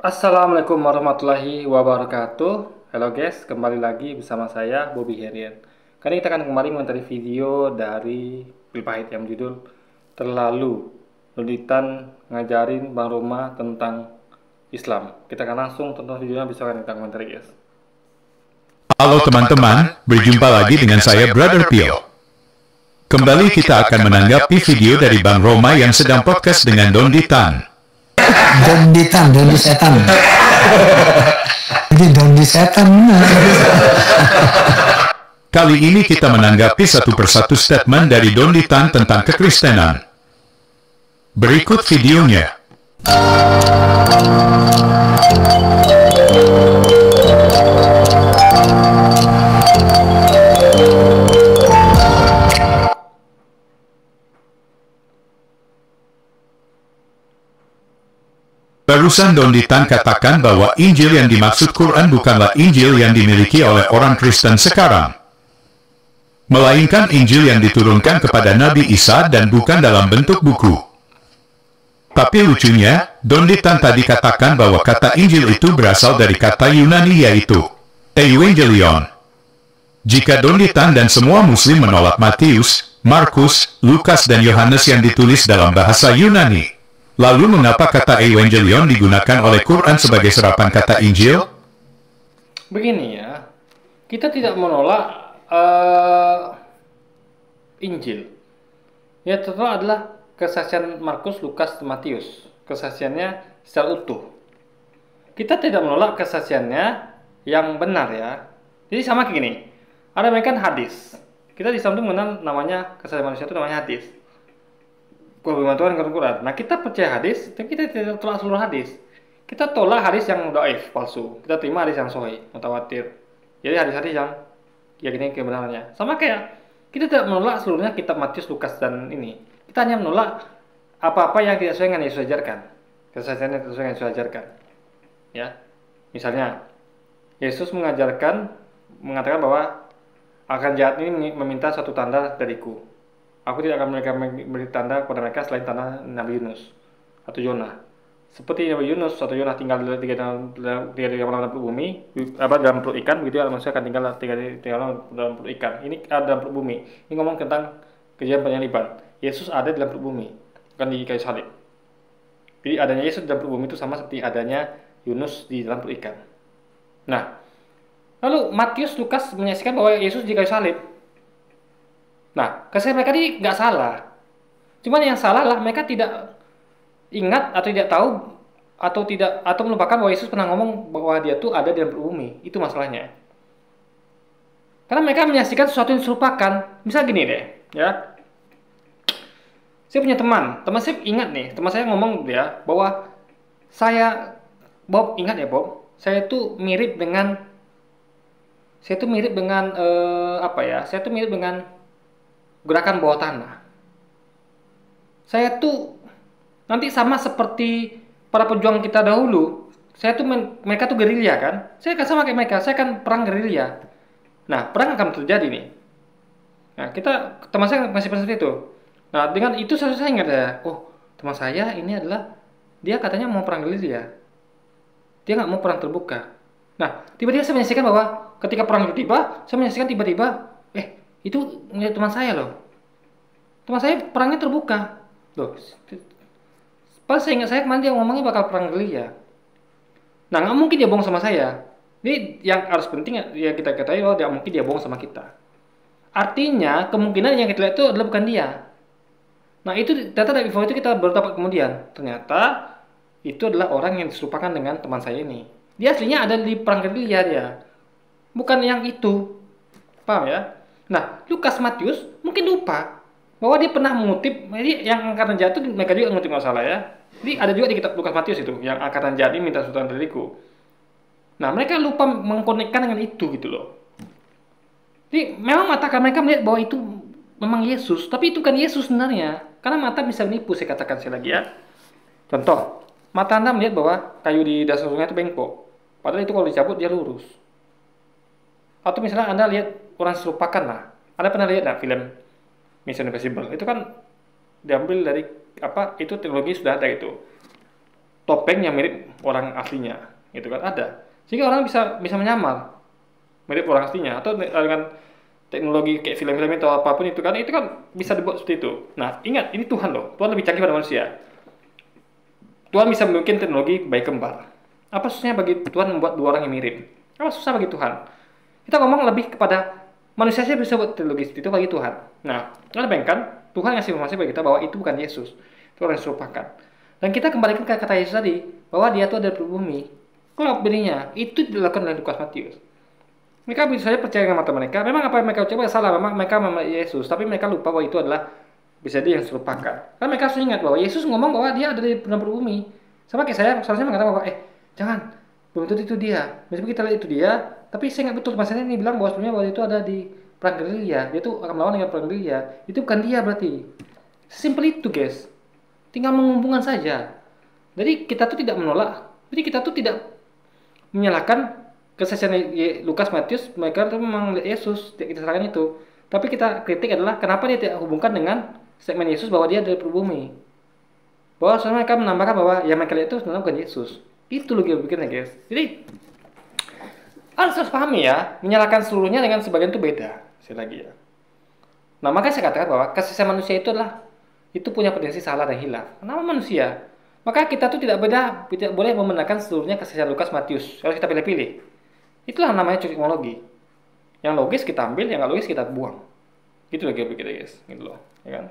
Assalamualaikum warahmatullahi wabarakatuh. Halo guys, kembali lagi bersama saya Bobby Herian. Kali ini kita akan kembali mengomentari video dari Pil Pahit yang berjudul Terlalu Luditan ngajarin Bang Roma tentang Islam. Kita akan langsung tonton videonya, bisa kan kita komentari guys. Halo teman-teman, berjumpa lagi dengan saya Brother Pio. Kembali kita akan menanggapi video dari Bang Roma yang sedang podcast dengan Don Ditan. Dondi setan. Jadi dondi setan. Kali ini kita menanggapi satu persatu statement dari Don Ditan tentang kekristenan. Berikut videonya. Barusan Don Ditan katakan bahwa Injil yang dimaksud Quran bukanlah Injil yang dimiliki oleh orang Kristen sekarang, melainkan Injil yang diturunkan kepada Nabi Isa dan bukan dalam bentuk buku. Tapi lucunya, Don Ditan tadi katakan bahwa kata Injil itu berasal dari kata Yunani yaitu Evangelion. Jika Don Ditan dan semua Muslim menolak Matius, Markus, Lukas dan Yohanes yang ditulis dalam bahasa Yunani, lalu mengapa kata Evangelion digunakan oleh Quran sebagai serapan kata Injil? Begini ya, kita tidak menolak Injil. Ya, tentu adalah kesaksian Markus, Lukas, Matius. Kesaksiannya secara utuh. Kita tidak menolak kesaksiannya yang benar ya. Jadi sama kayak gini. Ada mereka hadis. Kita di Islam itu mengenal namanya kesaksian manusia itu namanya hadis. Kebenaran Quran. Nah, kita percaya hadis, tapi kita tidak tolak seluruh hadis. Kita tolak hadis yang dhaif, palsu. Kita terima hadis yang sahih, mutawatir. Jadi hadis-hadis yang yakini kebenarannya. Sama kayak kita tidak menolak seluruhnya kitab Matius, Lukas dan ini. Kita hanya menolak apa-apa yang tidak sesuai dengan Yesus ajarkan. Kesaksian yang tidak sesuai dengan Yesus ajarkan. Ya. Misalnya Yesus mengatakan bahwa akan jahat ini meminta suatu tanda dariku. Aku tidak akan memberi tanda kepada mereka selain tanda Nabi Yunus atau Yonah. Seperti Nabi Yunus atau Yonah tinggal 3 malam dalam perut bumi, dalam perut ikan, begitu manusia akan tinggal 3 malam dalam perut ikan. Ini ada dalam perut bumi. Ini ngomong tentang kejadian penyaliban. Yesus ada di dalam perut bumi, bukan di kayu salib. Jadi adanya Yesus di dalam perut bumi itu sama seperti adanya Yunus di dalam perut ikan. Nah, lalu Matius, Lukas menyaksikan bahwa Yesus di kayu salib. Nah, kesaksian mereka ini nggak salah. Cuman yang salah lah mereka tidak ingat atau tidak tahu atau melupakan bahwa Yesus pernah ngomong bahwa dia tuh ada di dalam perut bumi. Itu masalahnya. Karena mereka menyaksikan sesuatu yang serupakan. Misal gini deh, ya. Saya punya teman saya ingat nih, teman saya ngomong dia bahwa Bob, ingat ya Bob, saya tuh mirip dengan gerakan bawah tanah. Saya tuh nanti sama seperti para pejuang kita dahulu. Mereka tuh gerilya kan? Saya akan sama kayak mereka. Saya akan perang gerilya. Nah, perang akan terjadi nih. Nah, teman saya masih seperti itu. Nah, dengan itu saya ingat ya. Oh, teman saya ini adalah dia katanya mau perang gerilya. Dia nggak mau perang terbuka. Nah, tiba-tiba saya menyaksikan bahwa ketika perang itu tiba, saya menyaksikan tiba-tiba, itu ngeliat teman saya loh. Teman saya perangnya terbuka. Loh, pas saya ingat saya kemarin dia ngomongnya bakal perang gerilya. Nah, nggak mungkin dia bohong sama saya. Ini yang harus penting ya kita ketahui bahwa tidak mungkin dia bohong sama kita. Artinya, kemungkinan yang kita lihat itu adalah bukan dia. Nah, itu data dari info itu kita baru dapat kemudian. Ternyata, itu adalah orang yang diserupakan dengan teman saya ini. Dia aslinya ada di perang gerilya dia. Bukan yang itu. Paham ya? Nah, Lukas Matius mungkin lupa bahwa dia pernah mengutip, jadi yang angkatan jahat itu mereka juga mengutip masalah ya. Jadi ada juga di kitab Lukas Matius itu, yang angkatan jahat ini minta sultan dariku. Nah, mereka lupa mengkonekkan dengan itu gitu loh. Jadi memang mata mereka melihat bahwa itu memang Yesus, tapi itu kan Yesus sebenarnya. Karena mata bisa menipu, saya katakan sekali lagi ya. Contoh, mata Anda melihat bahwa kayu di dasar sungai itu bengkok. Padahal itu kalau dicabut dia lurus. Atau misalnya Anda lihat orang serupakan lah. Anda pernah lihat nggak film Mission Impossible? Itu kan diambil dari itu teknologi sudah ada itu. topeng yang mirip orang aslinya, gitu kan, ada. Sehingga orang bisa menyamar mirip orang aslinya, atau dengan teknologi kayak film-film atau apapun itu kan bisa dibuat seperti itu. Nah, ingat, ini Tuhan loh. Tuhan lebih canggih pada manusia. Tuhan bisa membuat teknologi bayi kembar. Apa susahnya bagi Tuhan membuat dua orang yang mirip? Apa susah bagi Tuhan? Kita ngomong lebih kepada manusia saja bisa buat teknologi itu bagi Tuhan. Nah, kita bayangkan Tuhan ngasih informasi bagi kita bahwa itu bukan Yesus, itu orang yang serupakan. Dan kita kembalikan ke kata Yesus tadi, bahwa dia itu ada di bumi. Kalau bedanya, itu dilakukan oleh Lukas Matius. Mereka bisa saja percaya dengan mata mereka. Memang apa yang mereka ucapkan salah. Memang mereka memang Yesus. Tapi mereka lupa bahwa itu adalah bisa dia yang serupakan. Karena mereka harus ingat bahwa Yesus ngomong bahwa dia ada di bumi. Sama kayak saya seharusnya mengatakan bahwa jangan, belum tentu itu dia. Meskipun kita lihat itu dia, tapi saya nggak betul. Maksudnya ini bilang bahwa sebenarnya bahwa itu ada di perang gerilya. Dia tuh akan melawan dengan perang gerilya. Itu bukan dia berarti. Simpel itu guys. Tinggal menghubungkan saja. Jadi kita tuh tidak menolak. Jadi kita tuh tidak menyalahkan kesaksian Lukas Matius, mereka itu memang Yesus, kita salahkan itu. Tapi kita kritik adalah kenapa dia tidak hubungkan dengan segmen Yesus bahwa dia dari bumi. Bahwa sebenarnya mereka menambahkan bahwa yang mereka lihat itu sebenarnya bukan Yesus. Itu logika pikirnya guys. Jadi harus pahami ya, menyalahkan seluruhnya dengan sebagian itu beda. Sekali lagi ya. Nah, makanya saya katakan bahwa kesaksian manusia itu adalah itu punya potensi salah dan hilaf. Kenapa manusia? Maka kita tuh tidak boleh membenarkan seluruhnya kesaksian Lukas Matius. Harus kita pilih-pilih. Itulah namanya cosmologi. Yang logis kita ambil, yang nggak logis kita buang. Gitu loh kita guys, gitu loh, ya kan?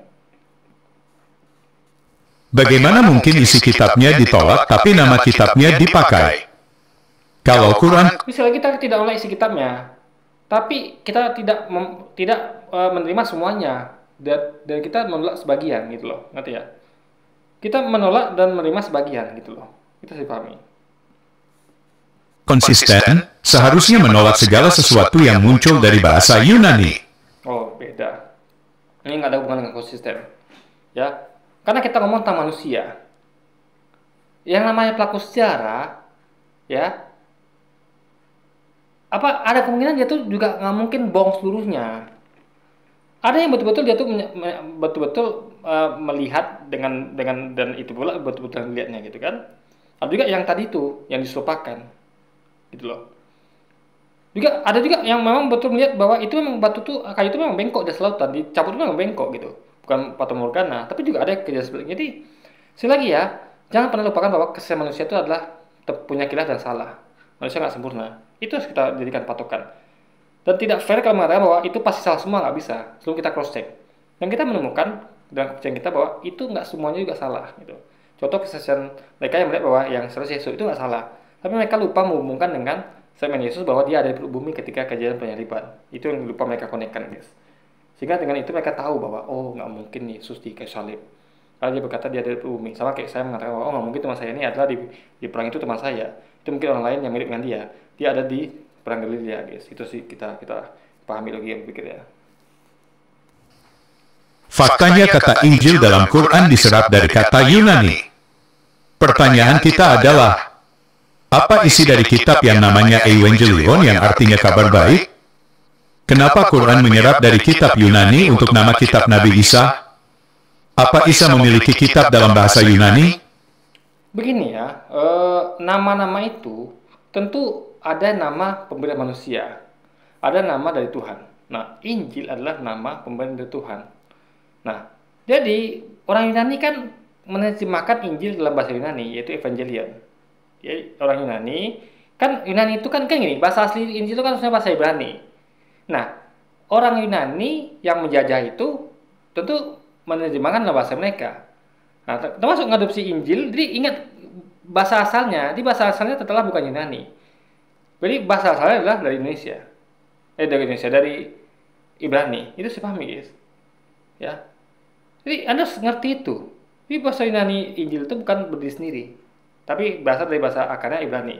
Bagaimana mungkin isi kitabnya ditolak tapi nama kitabnya dipakai? Kalau Quran, misalnya kita tidak menolak isi kitabnya, tapi kita tidak menerima semuanya dan kita menolak sebagian, gitu loh, ngerti ya? Kita menolak dan menerima sebagian, gitu loh. Kita harus pahami. Konsisten seharusnya menolak segala sesuatu yang muncul dari bahasa Yunani. Oh, beda. Ini nggak ada hubungan dengan konsisten. Ya, karena kita ngomong tentang manusia. Yang namanya pelaku sejarah, ya, apa ada kemungkinan dia tuh juga nggak mungkin bohong seluruhnya. Ada yang betul-betul dia tuh betul-betul melihat dengan dan itu pula betul-betul melihatnya gitu kan. Ada juga yang tadi itu yang diserupakan. Gitu loh. Juga ada juga yang memang betul melihat bahwa itu memang batu tuh kayu itu memang bengkok di lautan, dicabut itu memang bengkok gitu. Bukan fata morgana, tapi juga ada kejadian seperti. Jadi sekali lagi ya, jangan pernah lupakan bahwa kesaksian manusia itu adalah punya khilaf dan salah. Manusia nggak sempurna. Itu harus kita jadikan patokan. Dan tidak fair kalau mengatakan bahwa itu pasti salah semua, nggak bisa. Sebelum kita cross check. Dan kita menemukan dalam kepercayaan kita bahwa itu nggak semuanya juga salah gitu. Contoh kesaksian mereka yang melihat bahwa yang seharusnya Yesus itu nggak salah. Tapi mereka lupa menghubungkan dengan segmen Yesus bahwa dia ada di bumi ketika kejadian penyaliban. Itu yang lupa mereka konekkan, guys. Sehingga dengan itu mereka tahu bahwa nggak mungkin Yesus di kayu salib. Karena dia berkata dia ada di bumi. Sama kayak saya mengatakan bahwa nggak mungkin teman saya ini adalah di perang itu teman saya. Itu mungkin orang lain yang mirip dengan dia. Dia ada di perang Galilea, guys. Itu sih kita pahami lagi yang pikirnya. Faktanya kata Injil dalam Quran diserap dari kata Yunani. Pertanyaan kita adalah, apa isi dari kitab yang namanya Evangelion yang artinya kabar baik? Kenapa Quran menyerap dari kitab Yunani untuk nama kitab Nabi Isa? Apa Isa memiliki kitab dalam bahasa Yunani? Begini ya, nama-nama itu tentu ada nama pemberian manusia, ada nama dari Tuhan. Nah, Injil adalah nama pemberian dari Tuhan. Nah, jadi orang Yunani kan menerjemahkan Injil dalam bahasa Yunani, yaitu Evangelion. Ya, orang Yunani kan itu kan gini, bahasa asli Injil itu kan sebenarnya bahasa Ibrani. Nah, orang Yunani yang menjajah itu tentu menerjemahkan dalam bahasa mereka. Nah, termasuk ngadopsi Injil. Jadi ingat bahasa asalnya, tetaplah bukan Yunani. Jadi bahasa asalnya adalah dari Indonesia. Dari Ibrani. Itu saya pahami, guys. Ya. Jadi Anda harus ngerti itu. Jadi bahasa Yunani Injil itu bukan berdiri sendiri, tapi berasal dari bahasa akarnya Ibrani.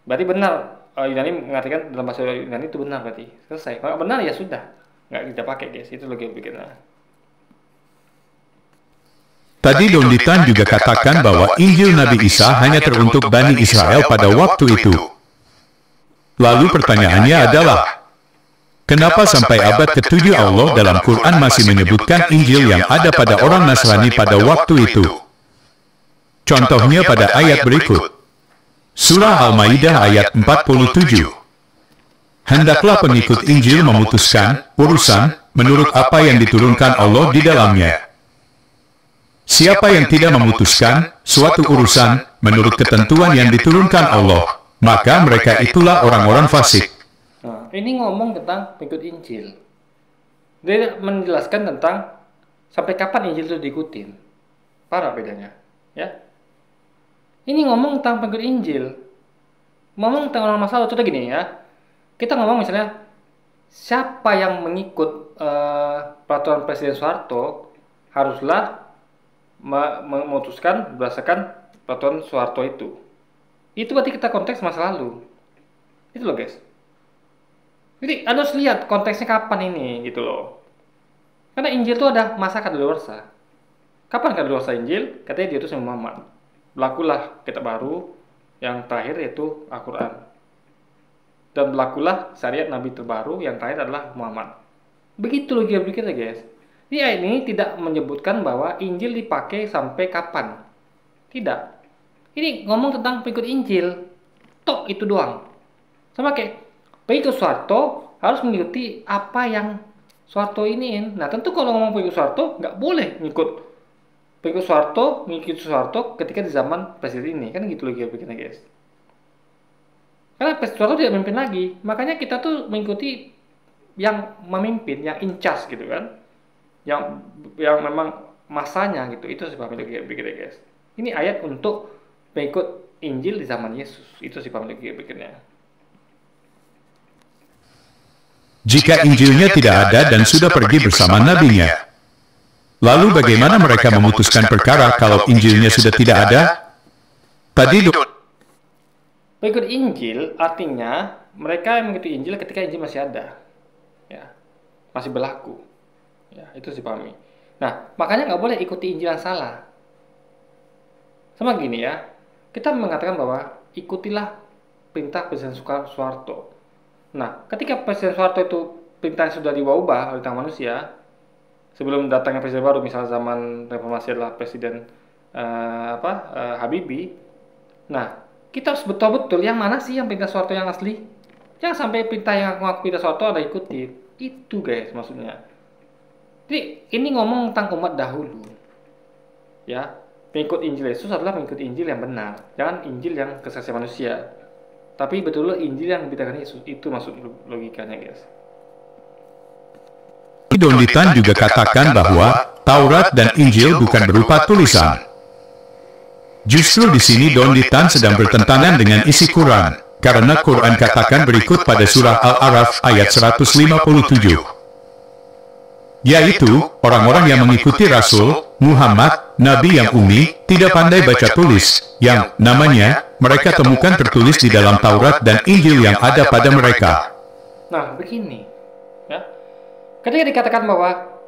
Berarti benar Yunani mengartikan dalam bahasa Yunani itu benar berarti. Selesai. Kalau benar ya sudah. Nggak kita pakai, guys. Itu logika pikirnya. Tadi Don Ditan juga katakan bahwa Injil Nabi Isa hanya teruntuk Bani Israel pada waktu itu. Lalu pertanyaannya adalah, kenapa sampai abad ke-7 Allah dalam Quran masih menyebutkan Injil yang ada pada orang Nasrani pada waktu itu? Contohnya pada ayat berikut. Surah Al-Maidah ayat 47. Hendaklah pengikut Injil memutuskan urusan menurut apa yang diturunkan Allah di dalamnya. Siapa yang tidak memutuskan suatu urusan menurut ketentuan yang diturunkan Allah, maka mereka itulah orang-orang fasik. Nah, ini ngomong tentang pengikut Injil. Dia menjelaskan tentang sampai kapan Injil itu diikutin. Parah bedanya, ya. Ini ngomong tentang pengikut Injil. Ngomong tentang orang masalah. Contoh gini ya. Kita ngomong misalnya siapa yang mengikut peraturan Presiden Soeharto haruslah memutuskan berdasarkan peraturan Soeharto itu. Itu berarti kita konteks masa lalu. Itu loh guys. Jadi Anda harus lihat konteksnya kapan ini gitu loh. Karena Injil itu ada masa kadaluarsa. Kapan kadaluarsa Injil? Katanya diutus Muhammad. Berlakulah kitab baru yang terakhir yaitu Al-Quran. Dan berlakulah syariat Nabi terbaru yang terakhir adalah Muhammad. Begitu logika berpikirnya guys. Di ayat ini tidak menyebutkan bahwa Injil dipakai sampai kapan. Tidak. Ini ngomong tentang pengikut Injil. Tok itu doang. Sama kayak pengikut Soeharto harus mengikuti apa yang Soeharto iniin. Nah tentu kalau ngomong pengikut Soeharto nggak boleh ngikut pengikut Soeharto, mengikuti Soeharto ketika di zaman presiden ini. Kan gitu logika berpikirnya guys. Karena Presiden Soeharto tidak memimpin lagi. Makanya kita tuh mengikuti yang memimpin, yang in charge gitu kan. Yang memang masanya gitu. Itu sih paham pikirnya guys. Ini ayat untuk pengikut Injil di zaman Yesus. Itu sih paham pikirnya. Jika Injilnya tidak ada dan sudah pergi bersama nabinya, lalu bagaimana mereka memutuskan perkara kalau Injilnya sudah tidak ada? Tadi Pengikut Injil artinya mereka yang mengikuti Injil ketika Injil masih ada, ya, masih berlaku. Ya, itu sih pahami. Nah, makanya nggak boleh ikuti Injil yang salah. Sama gini ya, kita mengatakan bahwa ikutilah perintah Presiden Soeharto. Nah, ketika Presiden Soeharto itu perintahnya sudah diubah oleh tangan manusia, sebelum datangnya presiden baru, misalnya zaman reformasi adalah Presiden Habibie. Nah, kita harus betul-betul yang mana sih yang perintah Soeharto yang asli. Jangan sampai perintah yang ngaku perintah Soeharto ada ikuti. Itu guys maksudnya. Jadi ini ngomong tentang umat dahulu. Ya, pengikut Injil Yesus adalah pengikut Injil yang benar. Jangan Injil yang kesaksian manusia. Tapi betul-betul Injil yang diberitakan Yesus. Itu maksud logikanya guys. Don Ditan juga katakan bahwa Taurat dan Injil bukan berupa tulisan. Justru di sini Don Ditan sedang bertentangan dengan isi Quran, karena Quran katakan berikut pada surah Al-A'raf ayat 157. Yaitu, orang-orang yang mengikuti Rasul, Muhammad, Nabi yang ummi, tidak pandai baca tulis, yang namanya, mereka temukan tertulis di dalam Taurat dan Injil yang ada pada mereka. Nah, begini. Ya. Ketika dikatakan bahwa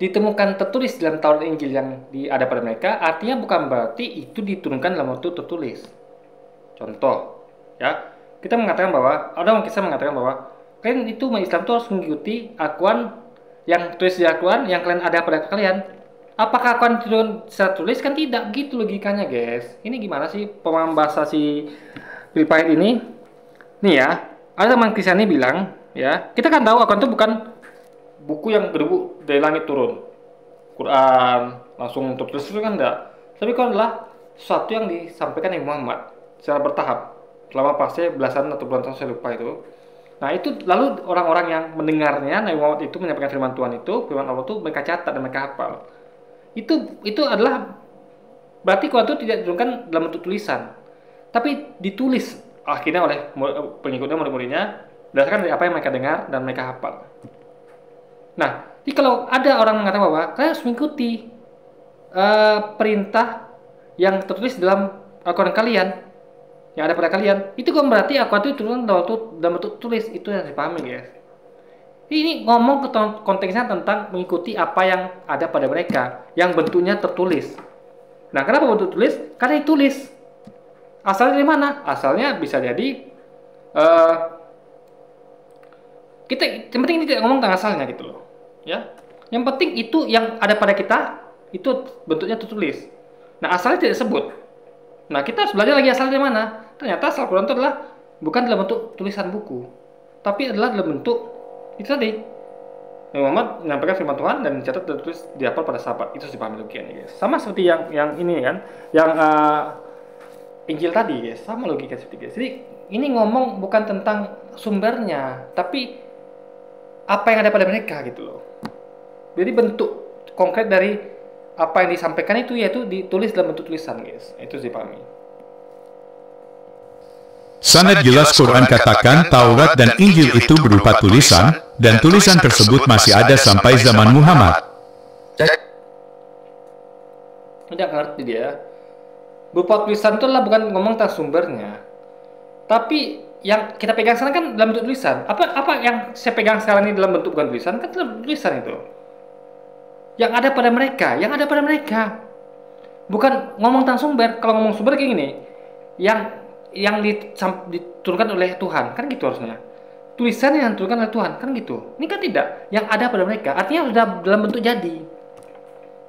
ditemukan tertulis dalam Taurat dan Injil yang ada pada mereka, artinya bukan berarti itu diturunkan dalam waktu tertulis. Contoh, ya, kita mengatakan bahwa, ada orang kisah mengatakan bahwa kalian itu umat Islam itu harus mengikuti Al-Quran yang tulis di Al-Quran yang kalian ada pada kalian. Apakah Al-Quran turun secara tulis? Kan tidak, begitu logikanya guys. Ini gimana sih pemahaman bahasa si Philipite ini? Nih ya, ada teman Kristiani bilang, ya, kita kan tahu Al-Quran itu bukan buku yang berdebu dari langit turun. Quran langsung tertulis itu kan enggak. Tapi Quran adalah sesuatu yang disampaikan oleh Muhammad secara bertahap selama fase belasan atau puluhan tahun, saya lupa itu. Nah itu lalu orang-orang yang mendengarnya Nabi Muhammad itu menyampaikan firman Tuhan itu, firman Allah itu mereka catat dan mereka hafal. Itu adalah berarti Quran itu tidak diturunkan dalam bentuk tulisan, tapi ditulis akhirnya oleh pengikutnya, murid-muridnya berdasarkan dari apa yang mereka dengar dan mereka hafal. Nah, jadi kalau ada orang mengatakan bahwa kalian harus mengikuti perintah yang tertulis dalam Al-Quran kalian, yang ada pada kalian, itu kan berarti Al-Quran itu turun dalam bentuk tulis. Itu yang dipahami guys. Ini ngomong ke konteksnya tentang mengikuti apa yang ada pada mereka, yang bentuknya tertulis. Nah, kenapa bentuk tulis? Karena ditulis. Asalnya dari mana? Asalnya bisa jadi yang penting ini tidak ngomong tentang asalnya gitu loh, ya. Yang penting itu yang ada pada kita itu bentuknya tertulis. Nah, asalnya tidak disebut. Nah, kita harus belajar lagi asalnya dari mana. Ternyata asal Quran itu adalah bukan dalam bentuk tulisan buku, tapi adalah dalam bentuk itu tadi. Nabi Muhammad menyampaikan firman Tuhan dan dicatat dan ditulis dihafal pada sahabat. Itu dipahami logikanya, guys. Sama seperti yang ini kan, yang Injil tadi, guys. Sama logika seperti guys. Jadi ini ngomong bukan tentang sumbernya, tapi apa yang ada pada mereka gitu loh. Jadi bentuk konkret dari apa yang disampaikan itu yaitu ditulis dalam bentuk tulisan, guys. Itu dipahami. Sanad jelas Quran katakan Taurat dan Injil itu berupa tulisan, dan tulisan tersebut masih ada sampai zaman Muhammad. Tidak ngerti dia. Berupa tulisan itu adalah bukan ngomong tentang sumbernya, tapi yang kita pegang sekarang kan dalam bentuk tulisan. Apa yang saya pegang sekarang ini dalam bentuk bukan tulisan, kan dalam tulisan itu. Yang ada pada mereka, bukan ngomong tentang sumber. Kalau ngomong sumber kayak gini, yang diturunkan oleh Tuhan, kan gitu harusnya. Tulisan yang diturunkan oleh Tuhan, kan gitu. Ini kan tidak, yang ada pada mereka. Artinya sudah dalam bentuk jadi.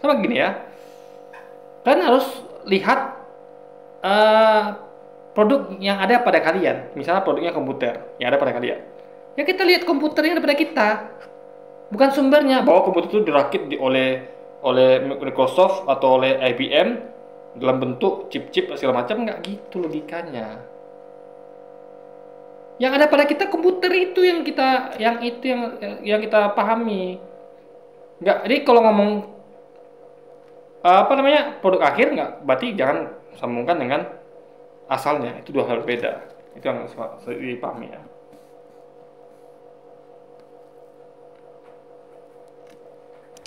Sama gini ya. Kalian harus lihat produk yang ada pada kalian. Misalnya produknya komputer yang ada pada kalian. Ya kita lihat komputer yang ada pada kita. Bukan sumbernya, bahwa komputer itu dirakit oleh Microsoft atau oleh IBM dalam bentuk chip-chip segala macam, nggak gitu logikanya. Yang ada pada kita komputer itu yang kita pahami. Nggak, jadi kalau ngomong produk akhir nggak, berarti jangan sambungkan dengan asalnya. Itu dua hal beda. Itu yang harus dipahami ya.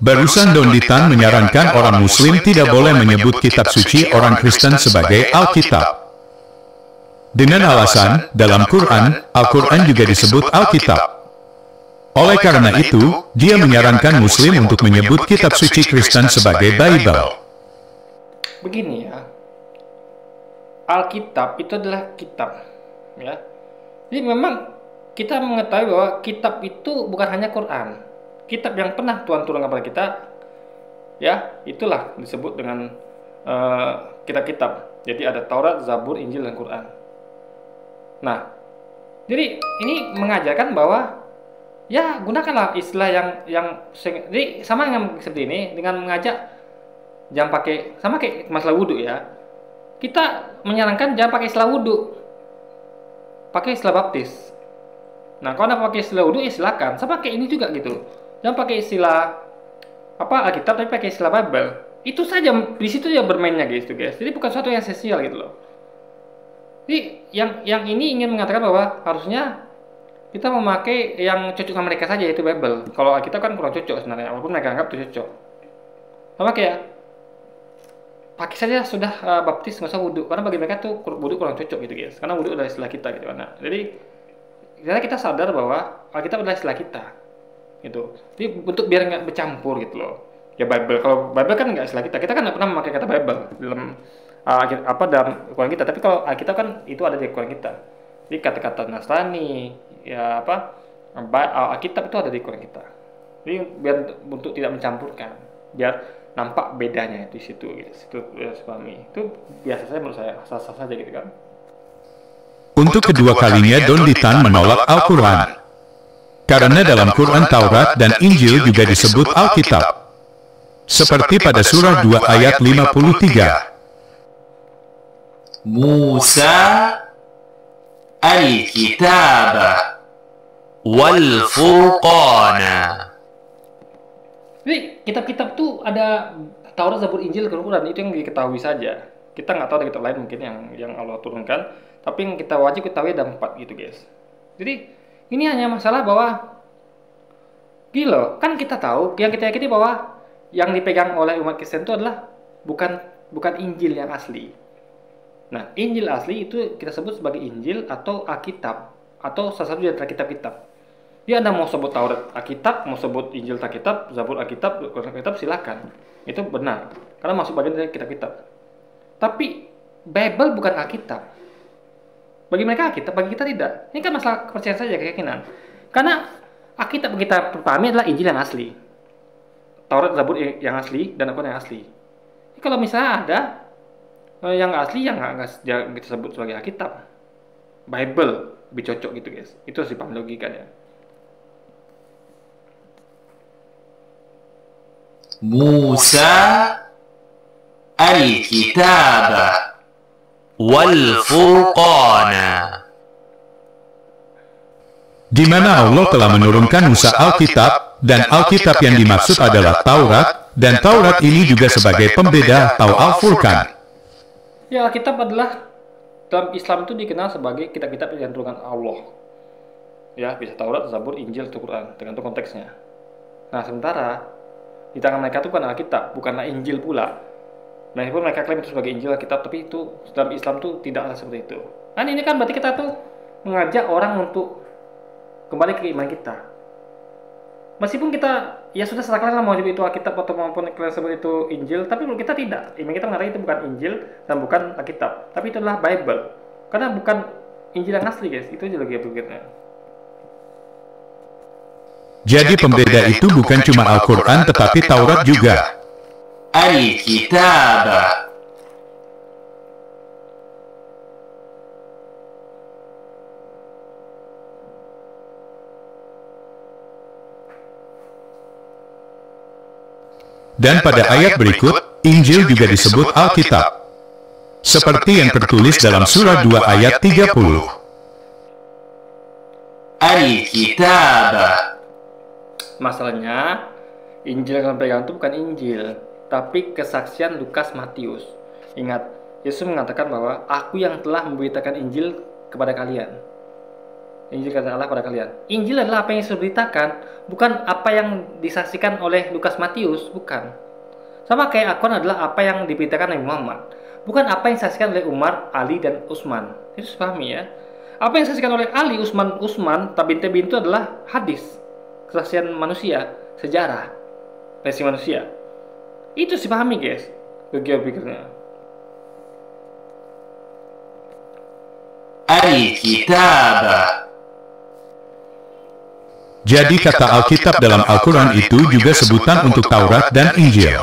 Barusan Don Ditan menyarankan orang Muslim tidak boleh menyebut kitab suci orang Kristen sebagai Alkitab. Dengan alasan, dalam Quran, Al-Quran juga disebut Alkitab. Oleh karena itu, dia menyarankan Muslim untuk menyebut kitab suci Kristen sebagai Bible. Begini ya, Alkitab itu adalah kitab, ya. Jadi memang kita mengetahui bahwa kitab itu bukan hanya Quran. Kitab yang pernah Tuhan turunkan kepada kita, ya, itulah disebut dengan kitab-kitab. Jadi ada Taurat, Zabur, Injil, dan Quran. Nah, jadi ini mengajarkan bahwa ya gunakanlah istilah yang jadi sama yang seperti ini dengan mengajak jangan pakai, sama kayak masalah wudhu ya. Kita menyarankan jangan pakai istilah wudhu, pakai istilah baptis. Nah, kalau Anda pakai istilah wudhu ya silakan. Sama kayak ini juga gitu. Jangan pakai istilah Alkitab, tapi pakai istilah Bible. Itu saja, di situ ya bermainnya guys. Jadi bukan sesuatu yang esensial gitu loh. Jadi yang ini ingin mengatakan bahwa harusnya kita memakai yang cocok sama mereka saja, yaitu Bible. Kalau Alkitab kan kurang cocok sebenarnya, walaupun mereka anggap itu cocok. Sama kayak pakai saja sudah baptis, nggak usah wudhu, karena bagi mereka tuh wudhu kurang cocok gitu guys. Karena wudhu adalah istilah kita gitu. Nah, jadi kita sadar bahwa Alkitab adalah istilah kita. Gitu. Jadi untuk biar nggak bercampur gitu loh. Ya Bible, kalau Bible kan nggak istilah kita kan nggak pernah memakai kata Bible dalam dalam Quran kita. Tapi kalau Alkitab kan itu ada di Quran kita. Jadi kata-kata Nasrani, ya Alkitab itu ada di Quran kita. Jadi biar untuk tidak mencampurkan, biar nampak bedanya di situ, guys. Itu harus pahami. Itu biasa saja menurut saya, sah-sah saja gitu kan. Untuk kedua kalinya Don Ditan menolak Al-Quran. Karena dalam Quran Taurat dan Injil juga disebut Alkitab. Seperti pada surah 2 ayat 53. Musa al-kitab wal furqana. Jadi kitab-kitab tuh ada Taurat, Zabur, Injil, Quran, itu yang diketahui saja. Kita nggak tahu ada kitab lain mungkin yang Allah turunkan, tapi yang kita wajib ketahui ada 4 gitu guys. Jadi ini hanya masalah bahwa gila, kan kita tahu, yang kita yakini bahwa yang dipegang oleh umat Kristen itu adalah bukan Injil yang asli. Nah, Injil asli itu kita sebut sebagai Injil atau Alkitab, atau salah satu dari kitab-kitab. Ya, Anda mau sebut Taurat Alkitab, mau sebut Injil Alkitab, Zabur Alkitab, Quran Alkitab, silakan. Itu benar, karena masuk bagian dari kitab-kitab. Tapi Bible bukan Alkitab. Bagi mereka Alkitab, bagi kita tidak. Ini kan masalah kepercayaan saja, keyakinan. Karena Alkitab kita pahami adalah Injil yang asli, Taurat, Zabur yang asli, dan Al-Quran yang asli. Jadi kalau misalnya ada Yang asli yang nggak kita sebut sebagai Alkitab. Bible lebih cocok gitu guys. Itu harus dipahami logikanya. موسى الكتاب والفرقان. Di mana Allah telah menurunkan Musa Alkitab, dan Alkitab yang dimaksud adalah Taurat, dan Taurat ini juga sebagai pembeda atau Al-Furqan. Ya, Alkitab adalah dalam Islam itu dikenal sebagai kitab-kitab yang diturunkan Allah. Ya, bisa Taurat, Zabur, Injil, atau Quran, tergantung konteksnya. Nah, sementara di tangan mereka itu bukan Alkitab, bukanlah Injil pula. Meskipun mereka klaim itu sebagai Injil, Alkitab, tapi itu dalam Islam tuh tidaklah seperti itu. Kan ini kan berarti kita tuh mengajak orang untuk kembali ke iman kita. Meskipun kita ya sudah serahkan lah mau itu Alkitab atau maupun kalian sebut itu Injil, tapi kita tidak. Iman kita mengatakan itu bukan Injil dan bukan Alkitab, tapi itu adalah Bible. Karena bukan Injil yang asli guys, itu aja lagi pikirnya. Jadi pembeda itu bukan cuma Al-Quran tetapi Taurat juga. الكتاب. Dan pada ayat berikut, Injil juga disebut Alkitab. Seperti yang tertulis dalam surah 2 ayat 30. الكتاب. Masalahnya, Injil yang kalian pegang itu bukan Injil, tapi kesaksian Lukas Matius. Ingat, Yesus mengatakan bahwa aku yang telah memberitakan Injil kepada kalian. Injil kata Allah kepada kalian. Injil adalah apa yang Yesus beritakan, bukan apa yang disaksikan oleh Lukas Matius, bukan. Sama kayak Al-Quran adalah apa yang diberitakan oleh Muhammad, bukan apa yang disaksikan oleh Umar, Ali, dan Utsman. Itu pahami ya. Apa yang disaksikan oleh Ali, Utsman, tabin-tabin itu adalah hadis, kesaksian manusia, sejarah, versi manusia. Itu sih pahami guys, kegiatan pikirnya. الكتاب. Jadi kata Alkitab dalam Al-Quran itu juga sebutan untuk Taurat dan Injil.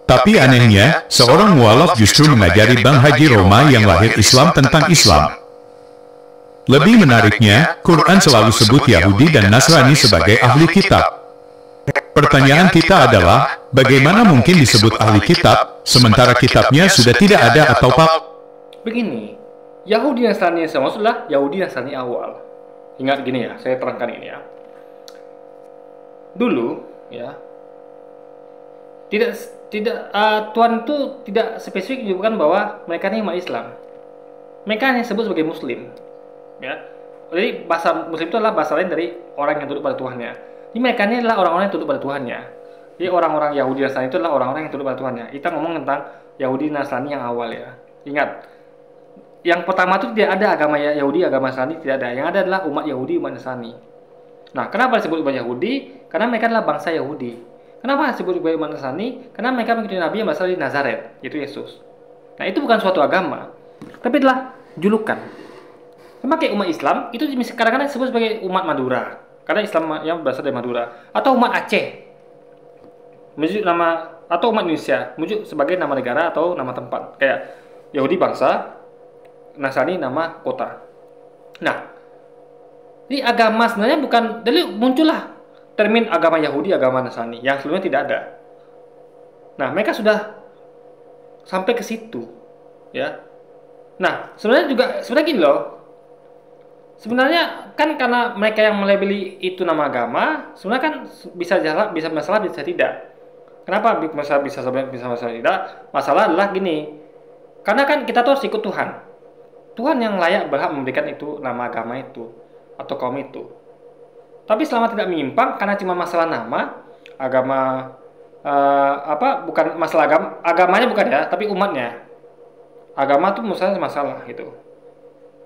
Tapi anehnya, seorang mualaf justru mengajari Bang Haji Roma yang lahir Islam tentang Islam. Lebih menariknya, Quran selalu sebut Yahudi dan Nasrani sebagai ahli kitab. Pertanyaan kita adalah, bagaimana mungkin disebut ahli kitab, sementara kitabnya sudah tidak ada atau Begini, Yahudi Nasrani yang sama maksudlah Yahudi Nasrani awal. Ingat gini ya, saya terangkan ini ya. Dulu ya, Tuhan itu tidak spesifik menyebutkan bahwa mereka ini umat Islam. Mereka hanya disebut sebagai Muslim. Ya, jadi bahasa Muslim itu adalah bahasa lain dari orang yang tunduk pada Tuhannya. Jadi mereka ini adalah orang-orang yang tunduk pada Tuhannya. Jadi orang-orang Yahudi Nasrani itu adalah orang-orang yang tunduk pada Tuhannya. Kita ngomong tentang Yahudi Nasrani yang awal ya. Ingat, yang pertama itu tidak ada agama Yahudi, agama Nasrani tidak ada. Yang ada adalah umat Yahudi, umat Nasrani. Nah, kenapa disebut umat Yahudi? Karena mereka adalah bangsa Yahudi. Kenapa disebut umat Nasrani? Karena mereka mengikuti Nabi yang berasal dari Nazaret, yaitu Yesus. Nah, itu bukan suatu agama, tapi adalah julukan. Sama kayak umat Islam, itu kadang-kadang disebut sebagai umat Madura, karena Islam yang berasal dari Madura. Atau umat Aceh, merujuk nama, atau umat Indonesia, merujuk sebagai nama negara atau nama tempat. Kayak Yahudi bangsa, Nasrani nama kota. Nah, ini agama sebenarnya bukan, dari muncullah termin agama Yahudi, agama Nasrani yang sebelumnya tidak ada. Nah, mereka sudah sampai ke situ, ya. Nah, sebenarnya gini loh. Sebenarnya kan karena mereka yang melabeli itu nama agama, sebenarnya kan bisa masalah bisa tidak. Kenapa bisa masalah tidak? Masalah adalah gini. Karena kan kita tuh harus ikut Tuhan. Tuhan yang layak berhak memberikan itu nama agama itu atau kaum itu. Tapi selama tidak menyimpang, karena cuma masalah nama, agama bukan masalah agamanya bukan ya, tapi umatnya. Agama tuh misalnya masalah gitu.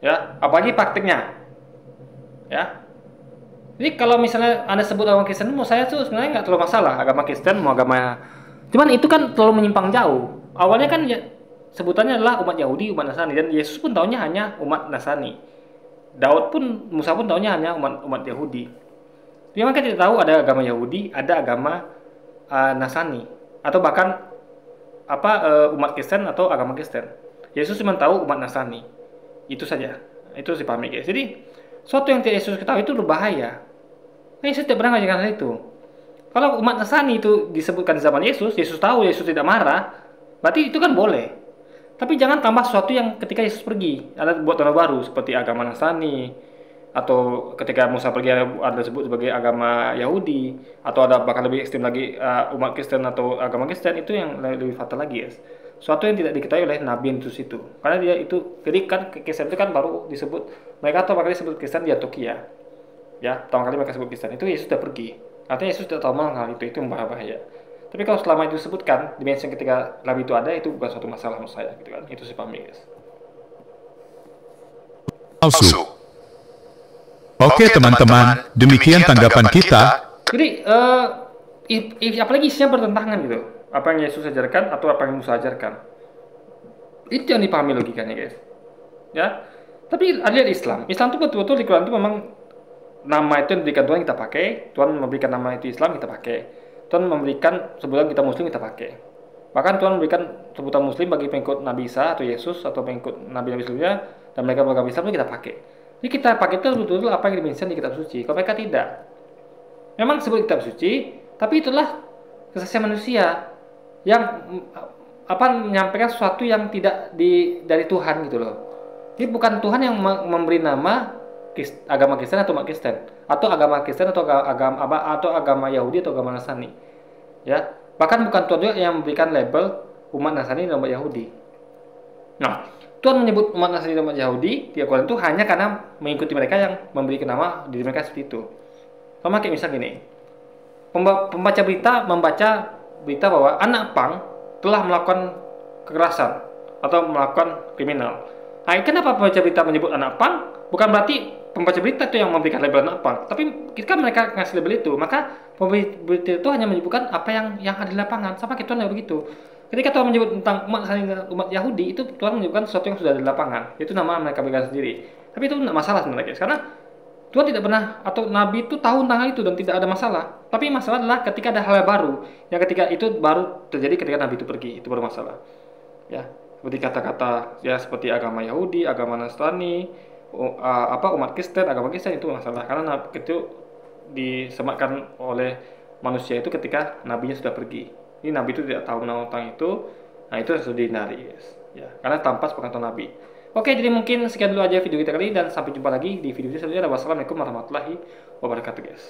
Ya, apalagi praktiknya. Ya. Jadi kalau misalnya Anda sebut agama Kristen, menurut saya tuh sebenarnya nggak terlalu masalah agama Kristen mau agama. Cuman itu kan terlalu menyimpang jauh. Awalnya kan ya, sebutannya adalah umat Yahudi, umat Nasrani, dan Yesus pun taunya hanya umat Nasrani. Daud pun, Musa pun taunya hanya umat Yahudi. Memang kita tidak tahu ada agama Yahudi, ada agama Nasrani, atau bahkan umat Kristen atau agama Kristen. Yesus cuma tahu umat Nasrani. Itu saja. Itu sih pahami guys. Jadi suatu yang tidak Yesus ketahui itu berbahaya. Yesus tidak pernah mengajarkan hal itu. Kalau umat Nasrani itu disebutkan di zaman Yesus, Yesus tahu, Yesus tidak marah, berarti itu kan boleh. Tapi jangan tambah sesuatu yang ketika Yesus pergi, ada buat orang baru seperti agama Nasrani, atau ketika Musa pergi ada disebut sebagai agama Yahudi, atau ada bahkan lebih ekstrim lagi umat Kristen atau agama Kristen, itu yang lebih fatal lagi guys. Suatu yang tidak diketahui oleh Nabi Yesus itu, karena dia itu, jadi kan Kristen itu kan baru disebut, mereka tahu kali disebut Kristen di Antioquia, ya pertama kali mereka sebut Kristen itu Yesus sudah pergi. Artinya Yesus tidak tahu hal itu yang berbahaya. Tapi kalau selama itu disebutkan, dimensi ketika Nabi itu ada, itu bukan suatu masalah menurut saya, gitu kan. Itu sih pahami guys. Palsu. Oke teman-teman, demikian tanggapan kita. Jadi, apalagi isinya bertentangan gitu. Apa yang Yesus ajarkan atau apa yang Musa ajarkan. Itu yang dipahami logikanya guys. Ya. Tapi lihat Islam itu betul-betul di Quran itu memang nama itu yang diberikan Tuhan kita pakai. Tuhan memberikan nama itu Islam kita pakai. Tuhan memberikan sebutan kita Muslim kita pakai. Bahkan Tuhan memberikan sebutan Muslim bagi pengikut Nabi Isa atau Yesus atau pengikut Nabi sebelumnya, dan mereka beragama Islam itu kita pakai. Jadi kita pakai itu betul-betul apa yang dimention di kitab suci. Kalau mereka tidak, memang sebut kitab suci, tapi itulah kesaksian manusia yang menyampaikan sesuatu yang tidak dari Tuhan gitu loh. Jadi bukan Tuhan yang memberi nama agama Kristen atau umat Kristen, atau agama Kristen atau agama Yahudi atau agama Nasrani, ya. Bahkan bukan Tuhan juga yang memberikan label umat Nasrani dan umat Yahudi. Nah, Tuhan menyebut umat Nasrani dan umat Yahudi di Al-Quran itu hanya karena mengikuti mereka yang memberi nama diri mereka seperti itu. Sama kayak misal gini, pembaca berita membaca berita bahwa anak pang telah melakukan kekerasan atau melakukan kriminal. Nah, kenapa pembaca berita menyebut anak pang? Bukan berarti pembaca berita itu yang memberikan label anak pang, tapi ketika mereka ngasih label itu, maka pembaca berita itu hanya menyebutkan apa yang ada di lapangan. Sama kita Tuhan begitu. Ketika Tuhan menyebut tentang umat Yahudi, itu Tuhan menyebutkan sesuatu yang sudah ada di lapangan. Itu nama mereka berikan sendiri. Tapi itu tidak masalah sebenarnya, karena Tuhan tidak pernah atau Nabi itu tahu tentang itu dan tidak ada masalah. Tapi masalah adalah ketika ada hal baru, yang ketika itu baru terjadi ketika Nabi itu pergi, itu baru masalah. Ya, seperti kata-kata ya seperti agama Yahudi, agama Nasrani, umat Kristen, agama Kristen itu masalah karena itu disematkan oleh manusia itu ketika nabinya sudah pergi. Ini nabi itu tidak tahu tentang itu. Nah, itu harus dihindari guys. Ya, karena tanpa sepengetahuan nabi. Oke, jadi mungkin sekian dulu aja video kita kali ini dan sampai jumpa lagi di video selanjutnya. Wassalamualaikum warahmatullahi wabarakatuh guys.